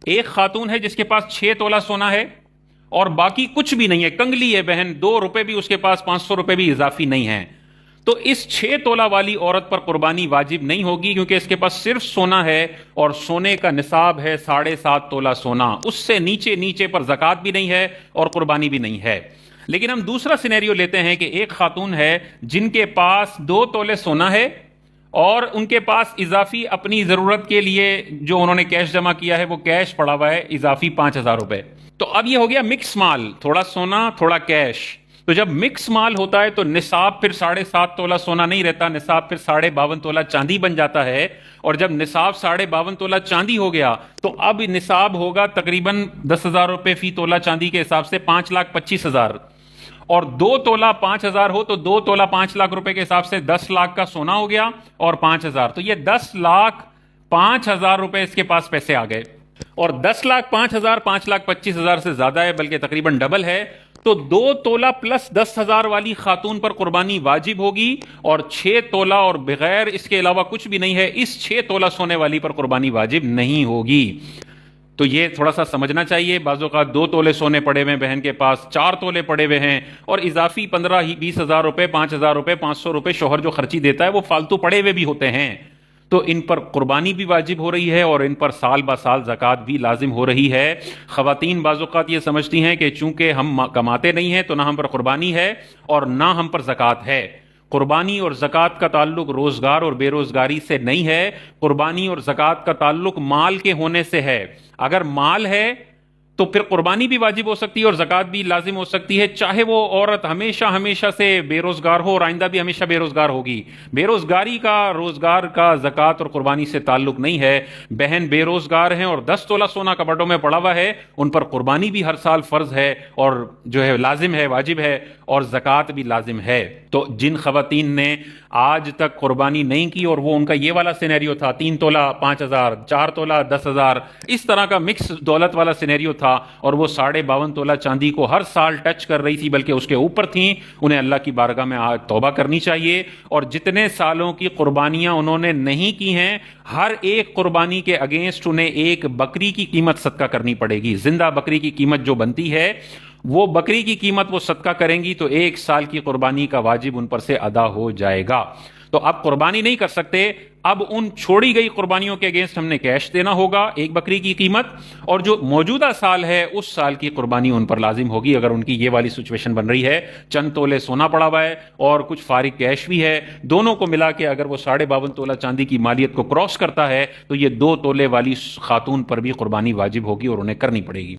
ایک خاتون ہے جس کے پاس 6 تولہ سونا ہے اور باقی کچھ بھی نہیں ہے، کنگلی ہے بہن، 2 روپے بھی اس کے پاس 500 روپے بھی اضافی نہیں ہے، تو اس 6 تولہ والی عورت پر قربانی واجب نہیں ہوگی، کیونکہ اس کے پاس صرف سونا ہے اور سونے کا نصاب ہے 7.5 تولہ سونا، اس سے نیچے پر زکوٰۃ بھی نہیں ہے اور قربانی بھی نہیں ہے۔ لیکن ہم دوسرا سینیریو لیتے ہیں کہ ایک خاتون ہے جن کے پاس 2 تولے سونا ہے اور ان کے پاس اضافی اپنی ضرورت کے لیے جو انہوں نے کیش جمع کیا ہے وہ کیش پڑا ہوا ہے اضافی 5,000 روپے، تو اب یہ ہو گیا مکس مال، تھوڑا سونا تھوڑا کیش۔ تو جب مکس مال ہوتا ہے تو نصاب پھر 7.5 تولہ سونا نہیں رہتا، نصاب پھر 52.5 تولہ چاندی بن جاتا ہے، اور جب نصاب 52.5 تولہ چاندی ہو گیا تو اب نصاب ہوگا تقریباً 10,000 روپے فی تولہ چاندی کے حساب سے 5,25,000، اور 2 تولہ 5,000 ہو تو 2 تولہ 5 لاکھ روپے کے حساب سے 10 لاکھ کا سونا ہو گیا اور 5,000، تو یہ 10,05,000 روپے اس کے پاس پیسے آ گئے، اور 10,05,000 5,25,000 سے زیادہ ہے، بلکہ تقریباً ڈبل ہے، تو 2 تولہ پلس 10,000 والی خاتون پر قربانی واجب ہوگی، اور 6 تولہ اور بغیر اس کے علاوہ کچھ بھی نہیں ہے اس 6 تولہ سونے والی پر قربانی واجب نہیں ہوگی۔ تو یہ تھوڑا سا سمجھنا چاہیے، بعض اوقات 2 تولے سونے پڑے ہوئے ہیں بہن کے پاس، 4 تولے پڑے ہوئے ہیں، اور اضافی 15-20 ہزار روپے 5,000 روپے 500 روپے شوہر جو خرچی دیتا ہے وہ فالتو پڑے ہوئے بھی ہوتے ہیں، تو ان پر قربانی بھی واجب ہو رہی ہے اور ان پر سال با سال زکوٰۃ بھی لازم ہو رہی ہے۔ خواتین بعض اوقات یہ سمجھتی ہیں کہ چونکہ ہم کماتے نہیں ہیں تو نہ ہم پر قربانی ہے اور نہ ہم پر زکوٰۃ ہے۔ قربانی اور زکوٰۃ کا تعلق روزگار اور بے روزگاری سے نہیں ہے، قربانی اور زکوٰۃ کا تعلق مال کے ہونے سے ہے۔ اگر مال ہے تو پھر قربانی بھی واجب ہو سکتی ہے اور زکوٰۃ بھی لازم ہو سکتی ہے، چاہے وہ عورت ہمیشہ سے بے روزگار ہو اور آئندہ بھی ہمیشہ بے روزگار ہوگی۔ بے روزگاری کا روزگار کا زکوٰۃ اور قربانی سے تعلق نہیں ہے۔ بہن بے روزگار ہیں اور 10 تولہ سونا کبڈوں میں پڑا ہوا ہے، ان پر قربانی بھی ہر سال فرض ہے اور جو ہے لازم ہے، واجب ہے، اور زکوٰۃ بھی لازم ہے۔ تو جن خواتین نے آج تک قربانی نہیں کی اور وہ ان کا یہ والا سینیریو تھا 3 تولہ 5,000 4 تولہ 10,000 اس طرح کا مکس دولت والا سینیریو تھا، اور وہ 52.5 تولہ چاندی کو ہر سال ٹچ کر رہی تھی بلکہ اس کے اوپر تھیں، انہیں اللہ کی بارگاہ میں توبہ کرنی چاہیے، اور جتنے سالوں کی قربانیاں انہوں نے نہیں کی ہیں ہر ایک قربانی کے اگینسٹ انہیں ایک بکری کی قیمت صدقہ کرنی پڑے گی۔ زندہ بکری کی قیمت جو بنتی ہے وہ بکری کی قیمت وہ صدقہ کریں گی تو 1 سال کی قربانی کا واجب ان پر سے ادا ہو جائے گا۔ تو اب قربانی نہیں کر سکتے، اب ان چھوڑی گئی قربانیوں کے اگینسٹ ہم نے کیش دینا ہوگا 1 بکری کی قیمت، اور جو موجودہ سال ہے اس سال کی قربانی ان پر لازم ہوگی اگر ان کی یہ والی سچویشن بن رہی ہے، چند تولے سونا پڑا ہوا ہے اور کچھ فارغ کیش بھی ہے، دونوں کو ملا کے اگر وہ 52.5 تولہ چاندی کی مالیت کو کراس کرتا ہے تو یہ 2 تولے والی خاتون پر بھی قربانی واجب ہوگی اور انہیں کرنی پڑے گی۔